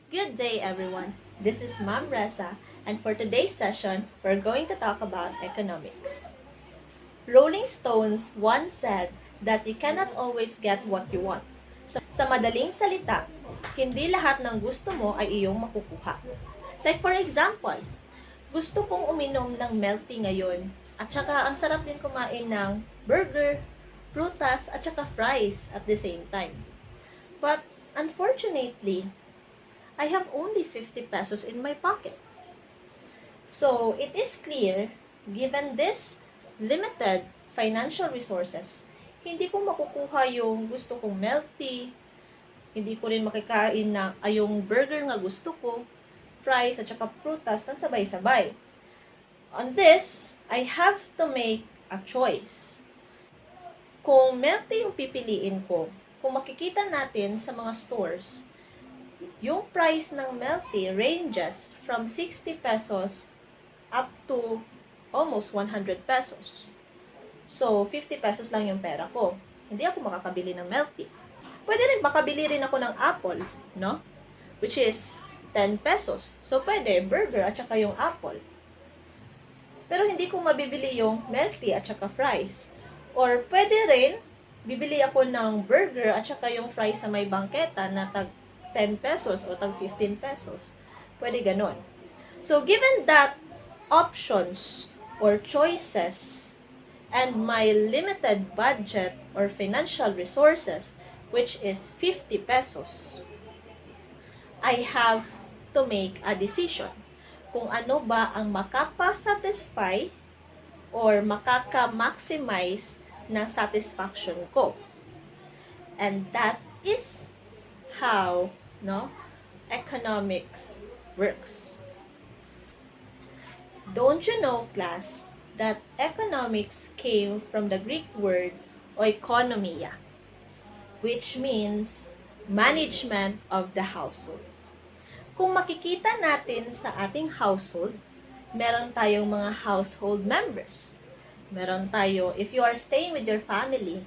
Good day, everyone. This is Ma'am Reza, and for today's session, we're going to talk about economics. Rolling Stones once said that you cannot always get what you want. Sa madaling salita, hindi lahat ng gusto mo ay iyong makukuha. Like for example, gusto kong uminom ng milk tea ngayon, at saka ang sarap din kumain ng burger, prutas, at saka fries at the same time. But unfortunately, I have only 50 pesos in my pocket. So, it is clear, given this limited financial resources, hindi ko makukuha yung gusto kong milk tea, hindi ko rin makikain na yung burger nga gusto ko, fries at saka prutas ng sabay-sabay. On this, I have to make a choice. Kung milk tea yung pipiliin ko, kung makikita natin sa mga stores, yung price ng milk tea ranges from 60 pesos up to almost 100 pesos. So, 50 pesos lang yung pera ko. Hindi ako makakabili ng milk tea. Pwede rin makabili rin ako ng apple, no? Which is 10 pesos. So, pwede burger at saka yung apple. Pero hindi ko mabibili yung milk tea at saka fries. Or pwede rin, bibili ako ng burger at saka yung fries sa may bangketa na tag 10 pesos o tag 15 pesos. Pwede ganon. So, given that options or choices and my limited budget or financial resources, which is 50 pesos, I have to make a decision kung ano ba ang makapa-satisfy or makaka-maximize na satisfaction ko. And that is how economics works. Don't you know, class, that economics came from the Greek word oikonomia, which means management of the household. Kung makikita natin sa ating household, meron tayong mga household members. Meron tayo, if you are staying with your family,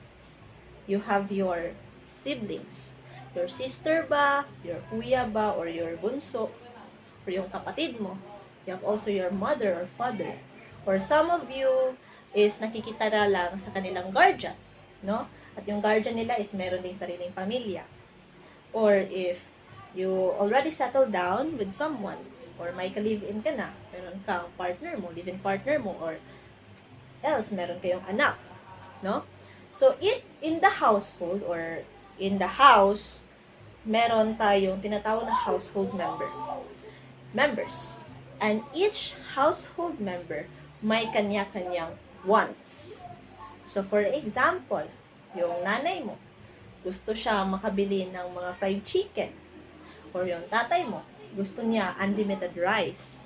you have your siblings. Your sister ba, your kuya ba, or your bunso, or yung kapatid mo. You have also your mother or father. Or some of you is nakikita na lang sa kanilang guardian, no? At yung guardian nila is meron ding sariling pamilya. Or if you already settled down with someone, or may ka-live-in ka na, meron kang partner mo, live-in partner mo, or else meron kayong anak, no? So, in the household, or in the house, meron tayong tinatawag na household members. And each household member may kanya-kanyang wants. So, for example, yung nanay mo, gusto siya makabili ng mga fried chicken. Or yung tatay mo, gusto niya unlimited rice.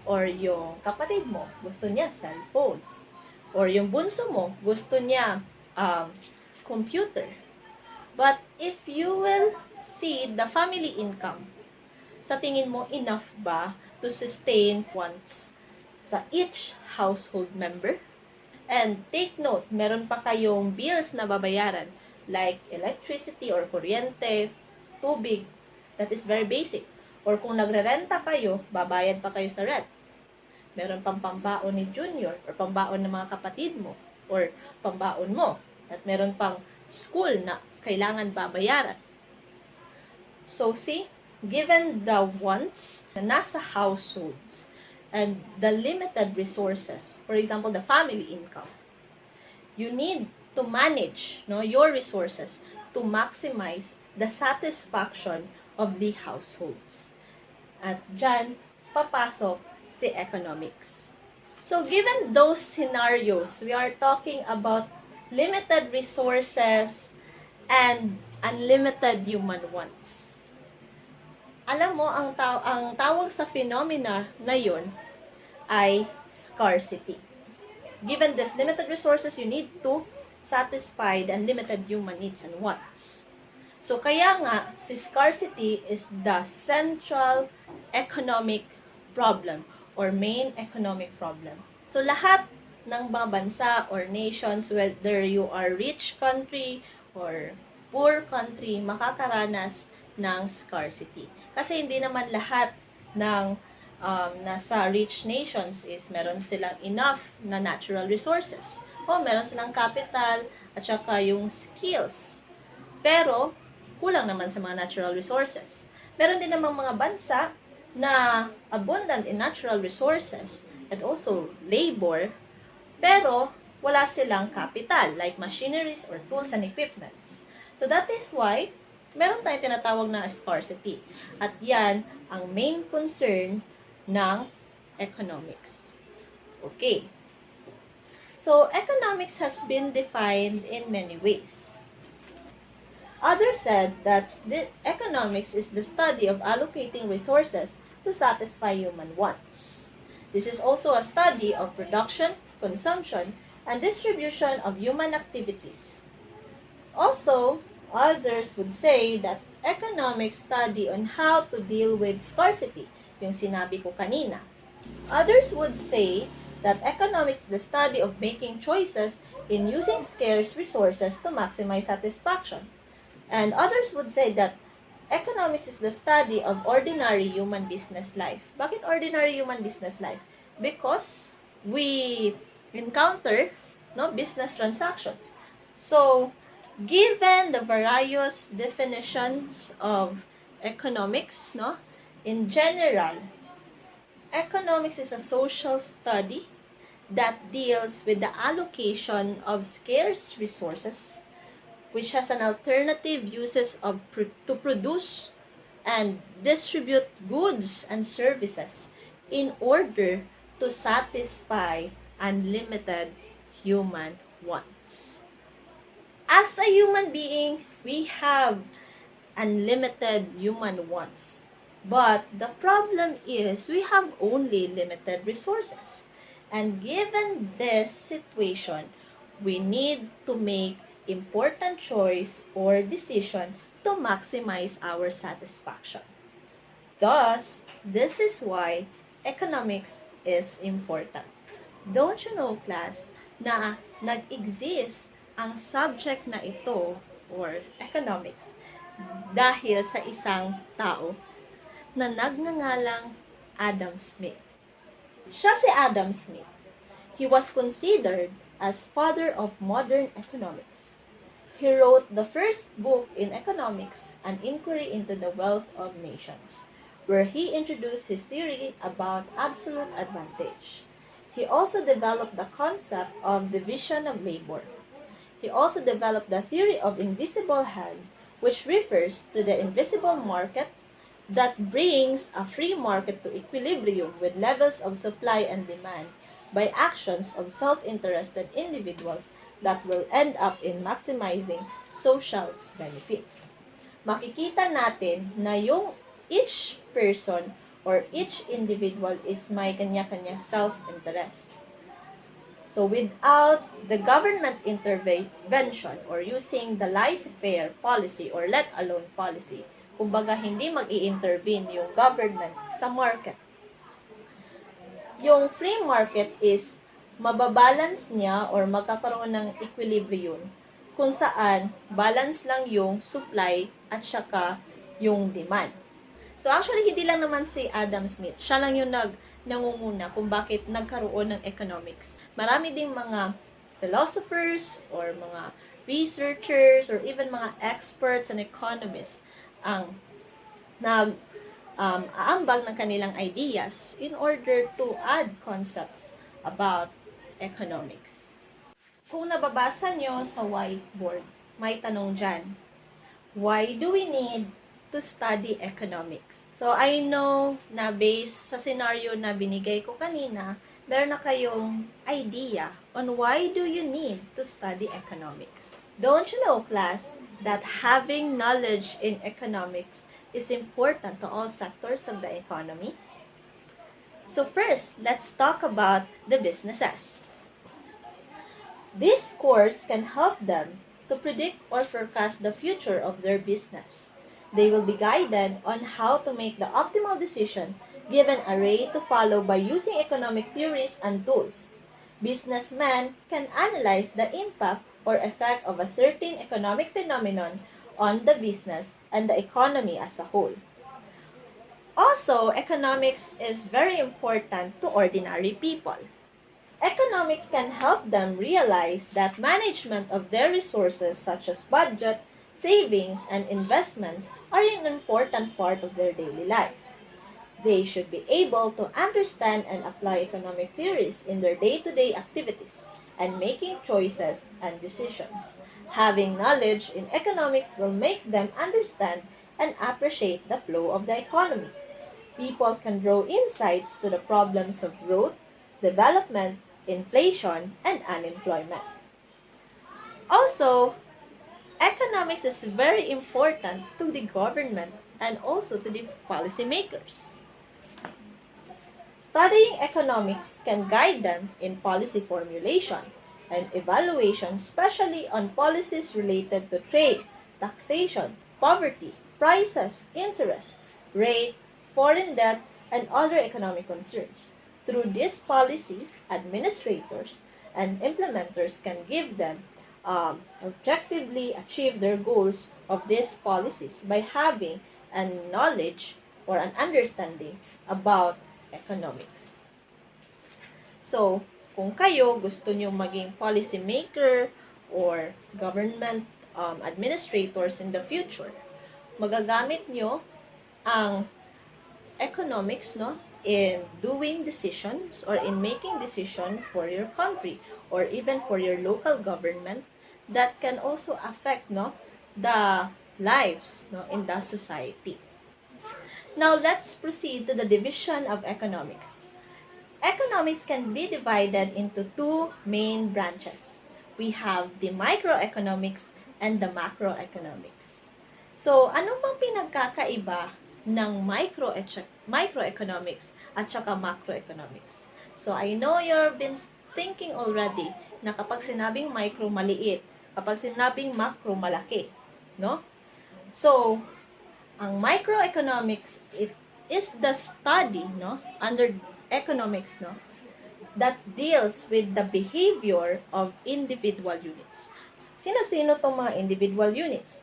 Or yung kapatid mo, gusto niya cellphone. Or yung bunso mo, gusto niya computer. But if you will see the family income, sa tingin mo, enough ba to sustain wants sa each household member? And take note, meron pa kayong bills na babayaran like electricity or kuryente, tubig, that is very basic. Or kung nagre-renta kayo, babayad pa kayo sa rent. Meron pang pambaon ni junior or pambaon ng mga kapatid mo or pambaon mo. At meron pang school na kailangan babayaran. So, see, given the wants na nasa households and the limited resources, for example, the family income, you need to manage your resources to maximize the satisfaction of the households. At dyan, papasok si economics. So, given those scenarios, we are talking about limited resources and unlimited human wants. Alam mo, ang tawag sa phenomena na yun ay scarcity. Given this limited resources, you need to satisfy the unlimited human needs and wants. So, kaya nga, si scarcity is the central economic problem or main economic problem. So, lahat ng mga bansa or nations, whether you are rich country or poor country, makakaranas ng scarcity. Kasi hindi naman lahat ng nasa rich nations is meron silang enough na natural resources. O meron silang capital at saka yung skills. Pero, kulang naman sa mga natural resources. Meron din namang mga bansa na abundant in natural resources and also labor, pero wala silang capital like machineries or tools and equipments. So that is why meron tayong tinatawag na scarcity. At yan ang main concern ng economics. Okay. So economics has been defined in many ways. Others said that the economics is the study of allocating resources to satisfy human wants. This is also a study of production, consumption, and distribution of human activities. Also, others would say that economics study on how to deal with scarcity, yung sinabi ko kanina. Others would say that economics is the study of making choices in using scarce resources to maximize satisfaction. And others would say that economics is the study of ordinary human business life. Bakit ordinary human business life? Because we encounter business transactions. So, given the various definitions of economics, in general, economics is a social study that deals with the allocation of scarce resources, which has an alternative uses to produce and distribute goods and services in order to satisfy unlimited human wants. As a human being, we have unlimited human wants. But the problem is we have only limited resources. And given this situation, we need to make important choice or decision to maximize our satisfaction. Thus, this is why economics is important. Don't you know, class, na nag-exist ang subject na ito or economics dahil sa isang tao na nagngangalang Adam Smith. Siya si Adam Smith. He was considered as father of modern economics. He wrote the first book in economics, An Inquiry into the Wealth of Nations, where he introduced his theory about absolute advantage. He also developed the concept of division of labor. He also developed the theory of invisible hand, which refers to the invisible market that brings a free market to equilibrium with levels of supply and demand by actions of self-interested individuals that will end up in maximizing social benefits. Makikita natin na yung each person or each individual is may kanya-kanya self-interest. So without the government intervention or using the laissez-faire policy or let-alone policy, kumbaga hindi mag-i-intervene yung government sa market, yung free market is mababalance niya or magkakaroon ng equilibrium kung saan balance lang yung supply at saka yung demand. So actually, hindi lang naman si Adam Smith. Siya lang yung nangunguna kung bakit nagkaroon ng economics. Marami ding mga philosophers or mga researchers or even mga experts and economists ang aambag ng kanilang ideas in order to add concepts about economics. Kung nababasa nyo sa whiteboard, may tanong dyan, why do we need to study economics? So, I know na based sa scenario na binigay ko kanina, meron na kayong idea on why do you need to study economics. Don't you know, class, that having knowledge in economics is important to all sectors of the economy? So first, let's talk about the businesses. This course can help them to predict or forecast the future of their business. They will be guided on how to make the optimal decision given an array to follow by using economic theories and tools. Businessmen can analyze the impact or effect of a certain economic phenomenon on the business and the economy as a whole. Also, economics is very important to ordinary people. Economics can help them realize that management of their resources such as budget, savings, and investments are an important part of their daily life. They should be able to understand and apply economic theories in their day-to-day activities and making choices and decisions. Having knowledge in economics will make them understand and appreciate the flow of the economy. People can draw insights to the problems of growth, development, inflation, and unemployment. Also, economics is very important to the government and also to the policymakers. Studying economics can guide them in policy formulation and evaluation, especially on policies related to trade, taxation, poverty, prices, interest, rate, foreign debt, and other economic concerns. Through this policy, administrators and implementers can give them objectively achieve their goals of these policies by having a knowledge or an understanding about economics. So, kung kayo gusto nyo maging policy maker or government administrators in the future, magagamit nyo ang economics in doing decisions or in making decision for your country or even for your local government that can also affect the lives in the society. Now, let's proceed to the division of economics. Economics can be divided into two main branches. We have the microeconomics and the macroeconomics. So, ano bang pinagkakaiba ng microeconomics at saka macroeconomics? So, I know you've been thinking already na kapag sinabing micro, maliit. Kapag sinabing macro, malaki. No? So, ang microeconomics, it is the study under economics that deals with the behavior of individual units. Sino-sino tong mga individual units?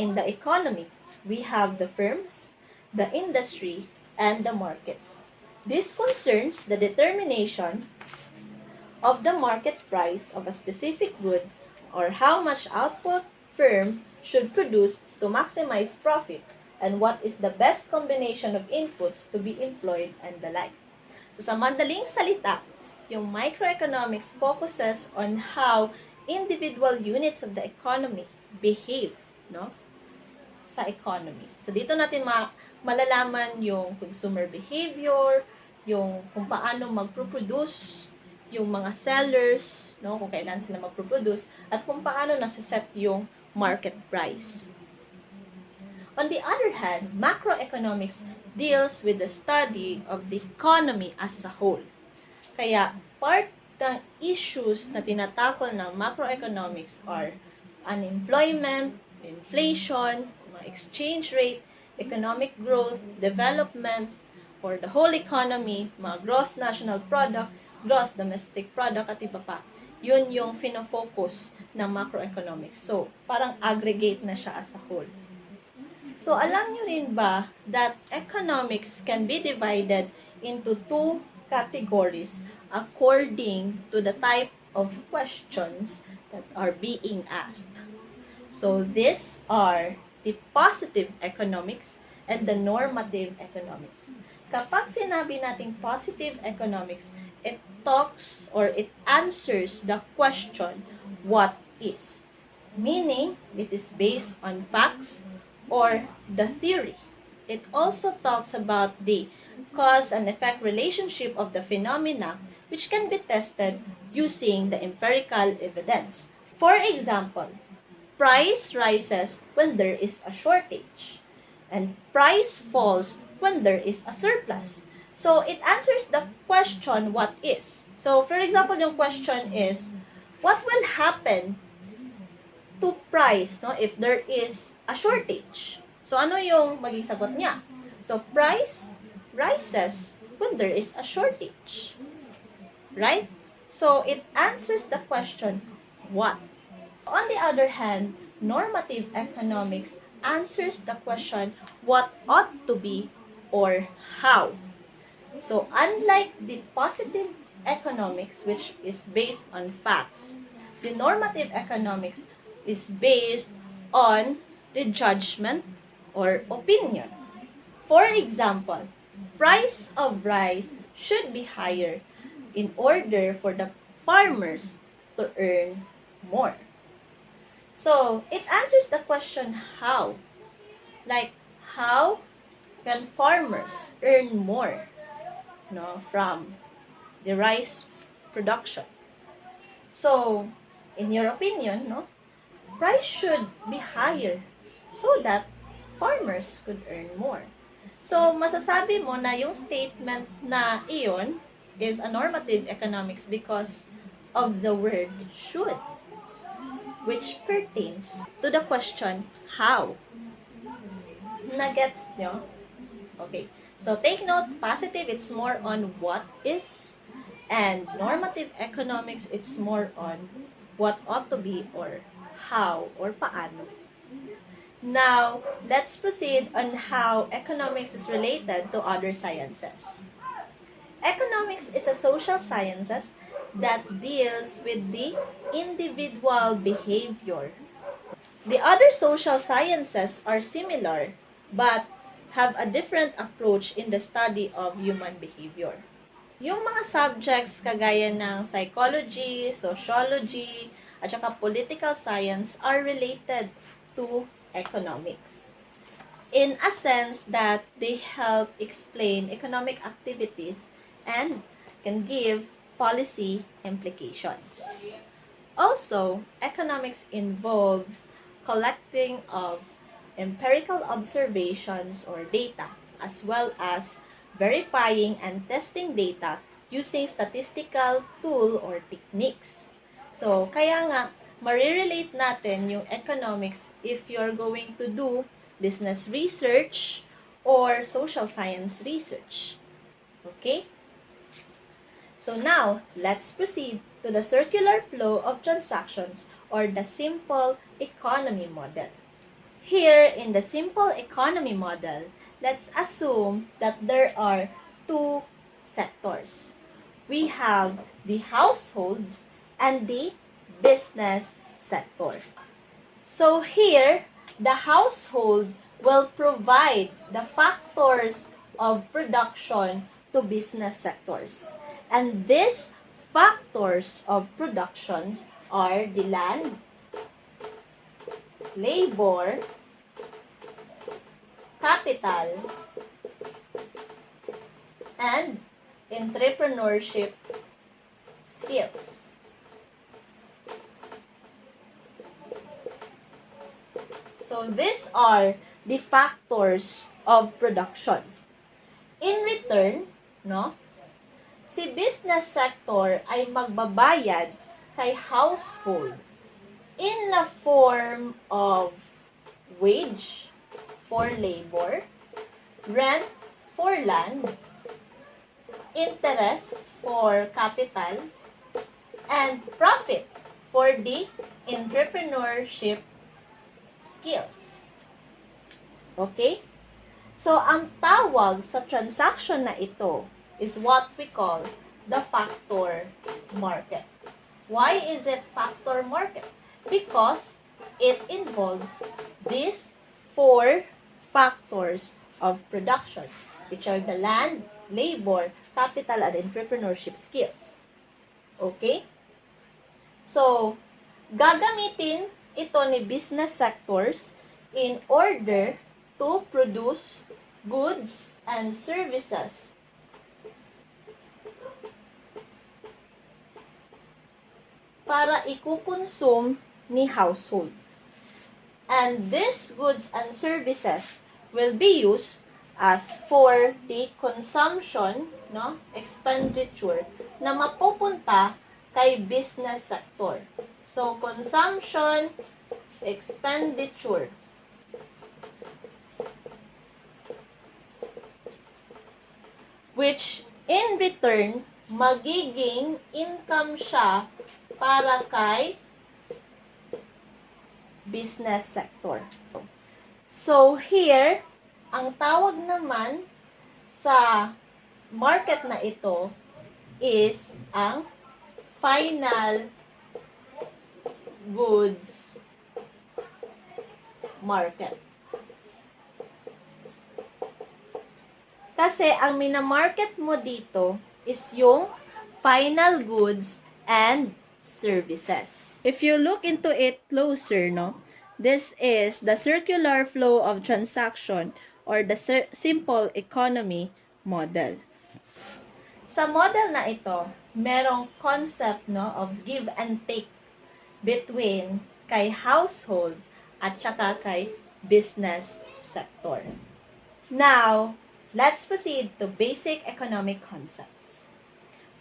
In the economy, we have the firms, the industry, and the market. This concerns the determination of the market price of a specific good or how much output firm should produce to maximize profit, and what is the best combination of inputs to be employed and the like. So sa madaling salita, yung microeconomics focuses on how individual units of the economy behave sa economy. So dito natin malalaman yung consumer behavior, yung kung paano magproduce yung mga sellers, kung kailan sila magproduce, at kung paano nasiset yung market price. On the other hand, macroeconomics deals with the study of the economy as a whole. Kaya, part ng issues na tinatakol ng macroeconomics are unemployment, inflation, exchange rate, economic growth, development, for the whole economy, mga gross national product, gross domestic product, at iba pa. Yun yung fino-focus ng macroeconomics. So, parang aggregate na siya as a whole. So, alam nyo rin ba that economics can be divided into two categories according to the type of questions that are being asked. So, these are the positive economics and the normative economics. Kapag sinabi nating positive economics, it talks or it answers the question, what is? Meaning, it is based on facts or the theory. It also talks about the cause and effect relationship of the phenomena which can be tested using the empirical evidence. For example, price rises when there is a shortage and price falls when there is a surplus. So, it answers the question, what is? So, for example, yung question is, what will happen to price if there is a shortage? So, ano yung maging sagot niya? So, price rises when there is a shortage. Right? So, it answers the question, what? On the other hand, normative economics answers the question what ought to be or how. So unlike the positive economics, which is based on facts, the normative economics is based on the judgment or opinion. For example, price of rice should be higher in order for the farmers to earn more. So, it answers the question how. Like, how can farmers earn more from the rice production? So, in your opinion, price should be higher so that farmers could earn more. So, masasabi mo na yung statement na iyon is a normative economics because of the word should, which pertains to the question how. Nagets nyo? Okay. So, take note, positive, it's more on what is, and normative economics, it's more on what ought to be or how or paano. Now, let's proceed on how economics is related to other sciences. Economics is a social sciences that deals with the individual behavior. The other social sciences are similar but have a different approach in the study of human behavior. Yung mga subjects kagaya ng psychology, sociology, at saka political science are related to economics. In a sense that they help explain economic activities and can give policy implications. Also, economics involves collecting of empirical observations or data, as well as verifying and testing data using statistical tool or techniques. So, kaya nga, marirelate natin yung economics if you're going to do business research or social science research. Okay? So now, let's proceed to the circular flow of transactions or the simple economy model. Here, in the simple economy model, let's assume that there are two sectors. We have the households and the business sector. So here, the household will provide the factors of production to business sectors. And these factors of productions are the land, labor, capital, and entrepreneurship skills. So these are the factors of production. In return, si business sector ay magbabayad kay household in the form of wage for labor, rent for land, interest for capital, and profit for the entrepreneurship skills. Okay? So, ang tawag sa transaction na ito is what we call the factor market. Why is it factor market? Because it involves these four factors of production, which are the land, labor, capital, and entrepreneurship skills. Okay? So, gagamitin ito ni business sectors in order to produce goods and services para ikukonsume ni households. And these goods and services will be used as for the consumption, expenditure na mapupunta kay business sector. So, consumption, expenditure. Which, in return, magiging income siya para kay business sector. So, here, ang tawag naman sa market na ito is ang final goods market. Kasi ang minamarket mo dito is yung final goods and services. If you look into it closer, no, this is the circular flow of transaction or the simple economy model. Sa model na ito, merong concept, no, of give and take between kay household at saka kay business sector. Now, let's proceed to basic economic concepts.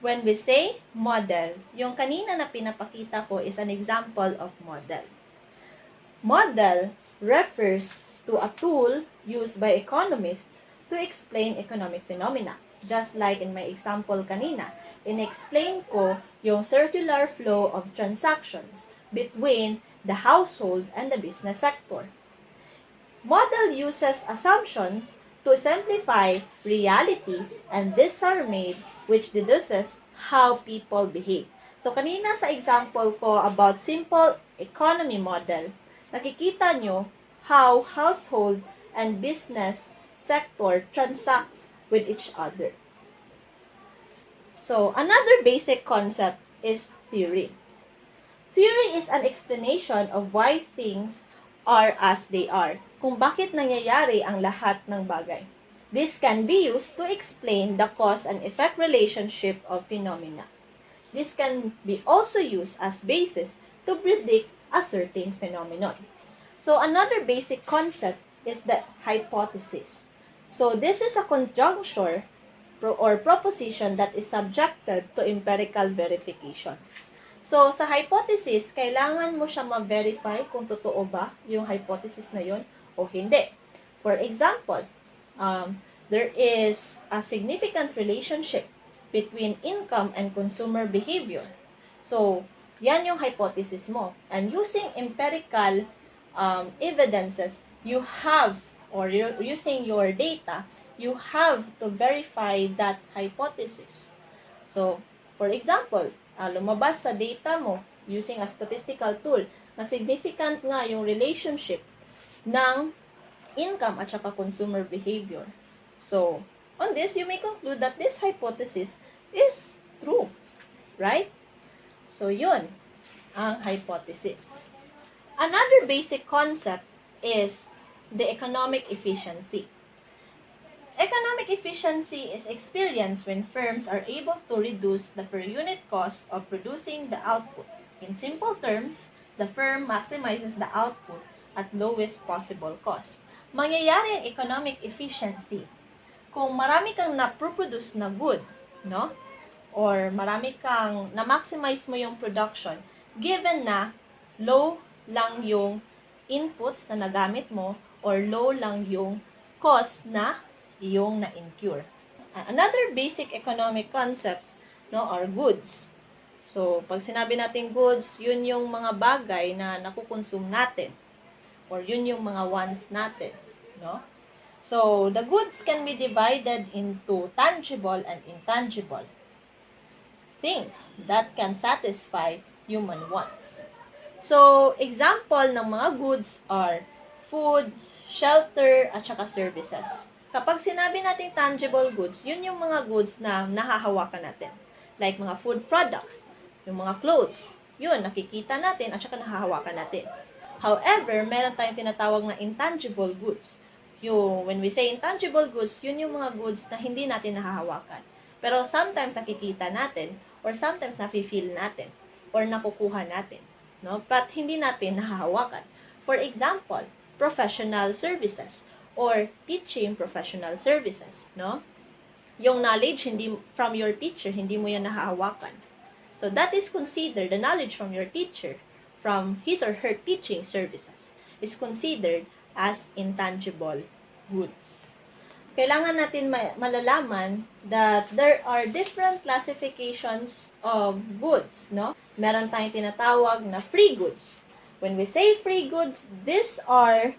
When we say model, yung kanina na pinapakita ko is an example of model. Model refers to a tool used by economists to explain economic phenomena. Just like in my example kanina, in-explain ko yung circular flow of transactions between the household and the business sector. Model uses assumptions to simplify reality, and these are made which deduces how people behave. So, kanina sa example ko about simple economy model, nakikita nyo how household and business sector transacts with each other. So, another basic concept is theory. Theory is an explanation of why things are as they are, kung bakit nangyayari ang lahat ng bagay. This can be used to explain the cause and effect relationship of phenomena. This can be also used as basis to predict a certain phenomenon. So another basic concept is the hypothesis. So this is a conjuncture or proposition that is subjected to empirical verification. So, sa hypothesis, kailangan mo siya ma-verify kung totoo ba yung hypothesis na yun o hindi. For example, there is a significant relationship between income and consumer behavior. So, yan yung hypothesis mo. And using empirical evidences, you have, or using your data, you have to verify that hypothesis. So, for example, lumabas sa data mo using a statistical tool na significant nga yung relationship ng income at saka consumer behavior. So, on this, you may conclude that this hypothesis is true. Right? So, yun ang hypothesis. Another basic concept is the economic efficiency. Economic efficiency is experienced when firms are able to reduce the per unit cost of producing the output. In simple terms, the firm maximizes the output at lowest possible cost. Mangyayari ang economic efficiency kung marami kang na-produce na good, no? Or marami kang na-maximize mo yung production, given na low lang yung inputs na nagamit mo or low lang yung cost na yung na-incur. Another basic economic concepts, no, are goods. So, pag sinabi natin goods, yun yung mga bagay na nakukonsume natin or yun yung mga wants natin, no? So, the goods can be divided into tangible and intangible things that can satisfy human wants. So, example ng mga goods are food, shelter, at saka services. Kapag sinabi natin tangible goods, yun yung mga goods na nahahawakan natin. Like mga food products, yung mga clothes, yun, nakikita natin at saka nahahawakan natin. However, meron tayong tinatawag na intangible goods. When we say intangible goods, yun yung mga goods na hindi natin nahahawakan. Pero sometimes nakikita natin, or sometimes nafe-feel natin, or nakukuha natin. No? But hindi natin nahahawakan. For example, professional services or teaching professional services, no? Yung knowledge from your teacher, hindi mo yan nahahawakan. So that is considered, the knowledge from your teacher, from his or her teaching services, is considered as intangible goods. Kailangan natin malalaman that there are different classifications of goods, no? Meron tayong tinatawag na free goods. When we say free goods, these are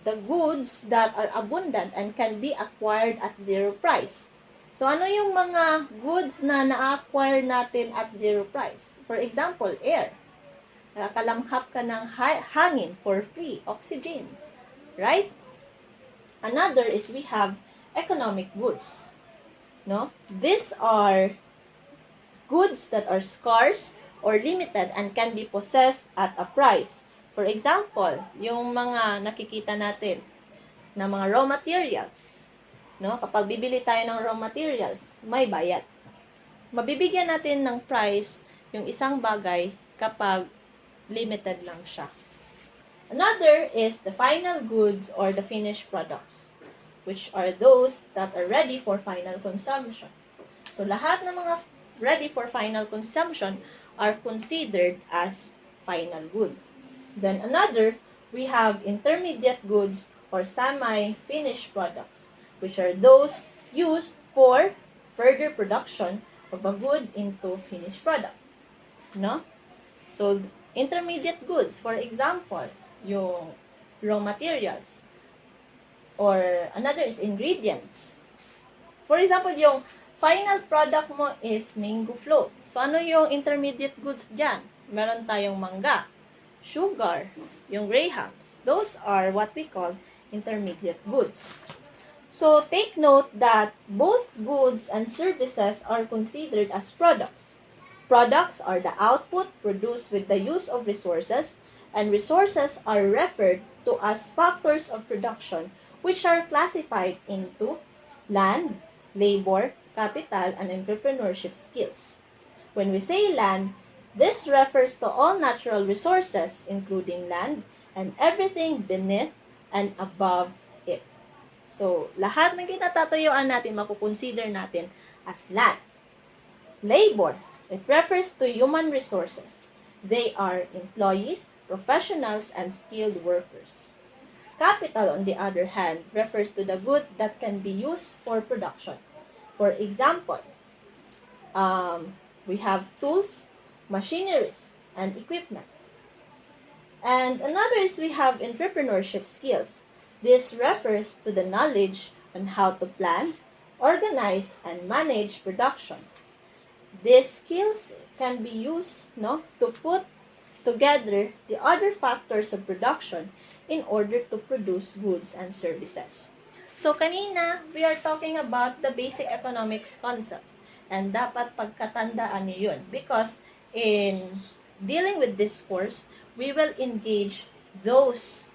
the goods that are abundant and can be acquired at zero price. So, ano yung mga goods na na-acquire natin at zero price? For example, air. Nakalanghap ka ng hangin for free, oxygen. Right? Another is we have economic goods. No? These are goods that are scarce or limited and can be possessed at a price. For example, yung mga nakikita natin na mga raw materials. No? Kapag bibili tayo ng raw materials, may bayad. Mabibigyan natin ng price yung isang bagay kapag limited lang siya. Another is the final goods or the finished products, which are those that are ready for final consumption. So, lahat ng mga ready for final consumption are considered as final goods. Then another, we have intermediate goods or semi-finished products, which are those used for further production of a good into finished product. No? So, intermediate goods, for example, yung raw materials. Or another is ingredients. For example, yung final product mo is mango float. So, ano yung intermediate goods dyan? Meron tayong mangga, sugar, yung grahams. Those are what we call intermediate goods. So, take note that both goods and services are considered as products. Products are the output produced with the use of resources, and resources are referred to as factors of production, which are classified into land, labor, capital, and entrepreneurship skills. When we say land, this refers to all natural resources, including land, and everything beneath and above it. So, lahat ng kinatatayuan natin, makukonsider natin as land. Labor, it refers to human resources. They are employees, professionals, and skilled workers. Capital, on the other hand, refers to the good that can be used for production. For example, we have tools, machineries, and equipment. And another is we have entrepreneurship skills. This refers to the knowledge on how to plan, organize, and manage production. These skills can be used to put together the other factors of production in order to produce goods and services. So, kanina, we are talking about the basic economics concepts. And dapat pagkatandaan niyo yun. Because in dealing with this course, we will engage those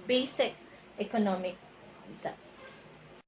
basic economic concepts.